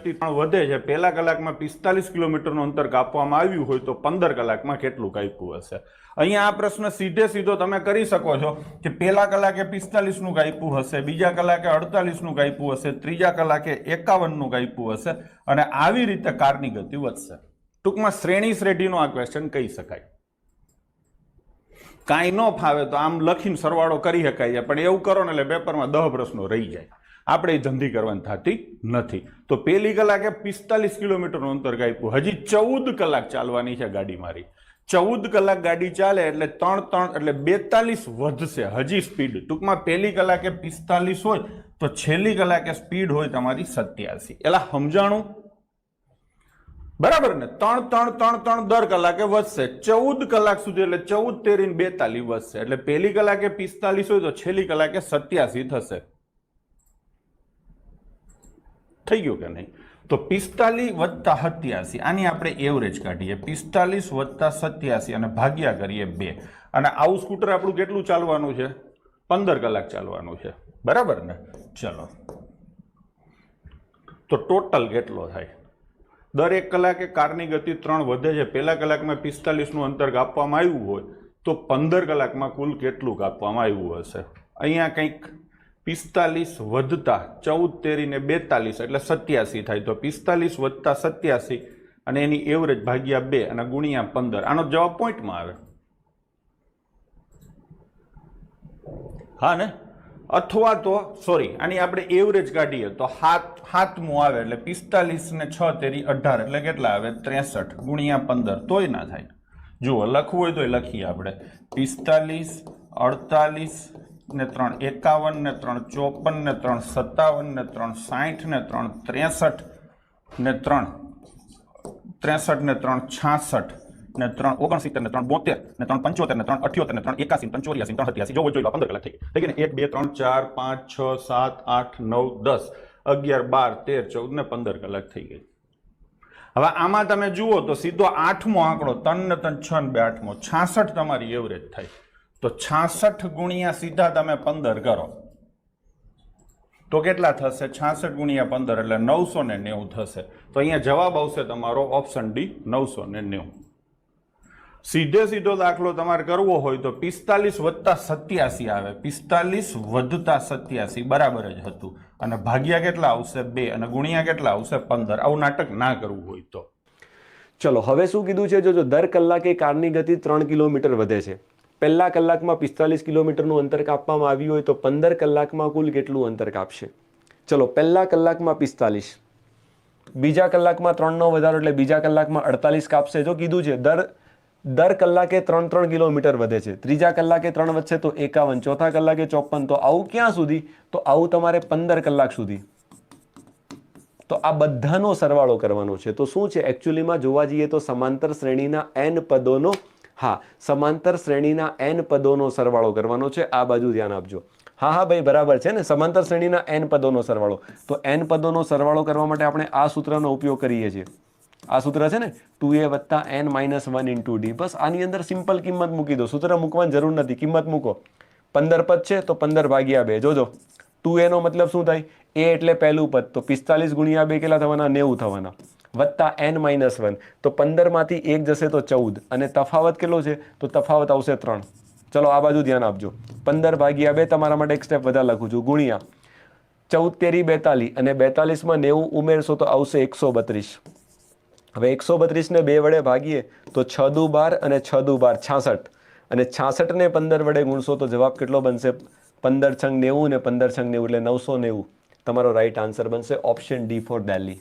ગતિ 3 વધે છે, પહેલા કલાકમાં 45 કિલોમીટરનું અંતર કાપવામાં આવ્યું હોય તો 15 કલાકમાં કેટલું કાપ્યું હશે? અહીંયા આ પ્રશ્ન સીધે સીધો તમે કરી શકો છો કે પહેલા કલાકે 45 નું કાપ્યું હશે, બીજા કલાકે 48 નું કાપ્યું હશે, ત્રીજા કલાકે 51 નું કાપ્યું હશે, અને આવી રીતે કારની ગતિ વધશે. ટૂંકમાં શ્રેણી શ્રેઢીનો આ ક્વેશ્ચન કહી શકાય. કાંઈ ન ફાવે તો આમ લખીને સરવાળો કરી શકાય છે, પણ એવું કરો ને એટલે પેપરમાં 10 પ્રશ્નો રહી જાય. આપણે એ ધંધી કરવાની થતી નથી. તો પહેલી કલાકે 45 કિલોમીટરનું અંતર કાપ્યું, હજી 14 કલાક ચાલવાની છે ગાડી મારી. 14 કલાક ગાડી ચાલે એટલે 3 એટલે 42 વધશે હજી સ્પીડ. ટૂંકમાં પહેલી કલાકે 45 હોય તો છેલ્લી કલાકે સ્પીડ હોય તમારી 87. એલા સમજાણું? બરાબર ને? 3 દર કલાકે વધશે 14 કલાક સુધી, એટલે 14 તેરી 42 વધશે. એટલે પહેલી કલાકે 45 હોય તો છેલ્લી કલાકે 87 થશે. થઈ ગયું કે નહીં? તો 45 વત્તા 87, આની આપણે એવરેજ કાઢીએ. 45 વત્તા 87 અને ભાગ્યા કરીએ 2. અને આવું સ્કૂટર આપણું કેટલું ચાલવાનું છે? 15 કલાક ચાલવાનું છે. બરાબર ને? ચલો, તો ટોટલ કેટલો થાય? દર 1 કલાકે કારની ગતિ 3 વધે છે. પહેલા કલાકમાં 45 નું અંતર કાપવામાં આવ્યું હોય તો 15 કલાકમાં કુલ કેટલું કાપવામાં આવ્યું હશે? અહીંયા કંઈક 45 વધતા 14 તેરી 42 એટલે 87 થાય. તો 45 વત્તા 87 અને એની એવરેજ ભાગ્યા 2 અને ગુણ્યા 15. આનો જવાબ પોઈન્ટમાં આવે. હા ને? અથવા તો સોરી, આની આપણે એવરેજ કાઢીએ તો હાથમું આવે, એટલે 45 ને 6 તેરી 18 એટલે કેટલા આવે? 63 ગુણ્યા 15. તોય ના થાય. જુઓ, લખવું હોય તો લખીએ આપણે. 45 48 ને 3 51 ને 3 54 ને 3 57 ને 3 60 ને 3 63 ને 3 63 ને 3 66 ને 3 69 ને 3 72 ને 3 75 ને 3 78 ને 3 81 ને 3 84 ને 3 87. જોવો જોઈ લો, 15 કલાક થઈ ગઈ ને? 1 2 3 4 5 6 7 8 9 10 11 12 13 14 ને 15 કલાક થઈ ગઈ. હવે આમાં તમે જુઓ તો સીધો 8મો આંકડો, 3 ને 3 6 ને 2 8મો, 66 તમારી એવરેજ થાય. તો 66 ગુણ્યા સીધા તમે 15 કરો તો કેટલા થશે? 66 ગુણ્યા 15 એટલે 990 થશે. તો અહીંયા જવાબ આવશે તમારો ઓપ્શન ડી, 990. સીધે સીધો દાખલો તમારે કરવો હોય તો 45 વત્તા 87 આવે. 45 વધતા 87 બરાબર જ હતું, અને ભાગ્યા કેટલા આવશે? 2 અને ગુણ્યા કેટલા આવશે? 15. આવું નાટક ના કરવું હોય તો. ચલો, હવે શું કીધું છે? જો દર કલાકે કારની ગતિ 3 કિલોમીટર વધે છે. પહેલા કલાકમાં 45 કિલોમીટરનું અંતર કાપવામાં આવ્યું હોય તો 15 કલાકમાં કુલ કેટલું અંતર કાપશે? ચલો, પહેલા કલાકમાં 45, બીજા કલાકમાં 3 નો વધારો એટલે બીજા કલાકમાં 48 કાપશે. જો કીધું છે દર કલાકે 3 કિલોમીટર વધે છે, ત્રીજા કલાકે 3 વધશે તો 51, ચોથા કલાકે 54. તો આવું ક્યાં સુધી? તો આવું તમારે 15 કલાક સુધી. તો આ બધાનો સરવાળો કરવાનો છે. તો શું છે એકચ્યુઅલીમાં જોવા જઈએ તો સમાંતર શ્રેણીના n પદોનો, સમાંતર શ્રેણીના n પદોનો સરવાળો કરવાનો છે. આ બાજુ ધ્યાન આપજો. હા ભાઈ, બરાબર છે ને? સમાંતર શ્રેણીના n પદોનો સરવાળો. તો n પદોનો સરવાળો કરવા માટે આપણે આ સૂત્રનો ઉપયોગ કરીએ છીએ. આ સૂત્ર છે ને, 2a વત્તા n માઇનસ 1 ઇન્ટુ ડી. બસ આની અંદર સિમ્પલ કિંમત મૂકી દો. સૂત્ર મૂકવાની જરૂર નથી, કિંમત મૂકો. 15 પદ છે તો 15 ભાગ્યા 2. જોજો, 2a નો મતલબ શું થાય? a એટલે પહેલું પદ, તો 45 ગુણ્યા 2 કેટલા થવાના? 90 થવાના. વત્તા n માઇનસ 1, તો 15 માંથી 1 જશે તો 14, અને તફાવત કેટલો છે? તો તફાવત આવશે 3. ચલો, આ બાજુ ધ્યાન આપજો. 15 ભાગ્યા 2 તમારા માટે એક સ્ટેપ વધારે લખું છું, ગુણ્યા 14 તેરી 42, અને 42 માં 90 ઉમેરશો તો આવશે 132. હવે 132 ને 2 વડે ભાગીએ તો 6 દુ 12 અને 6 દુ 12 66, અને 66 ને 15 વડે ગુણશો તો જવાબ કેટલો બનશે? 15 છંગ 90 ને 15 છંગ 90 એટલે 990. તમારો રાઈટ આન્સર બનશે ઓપ્શન ડી ફોર દિલ્હી.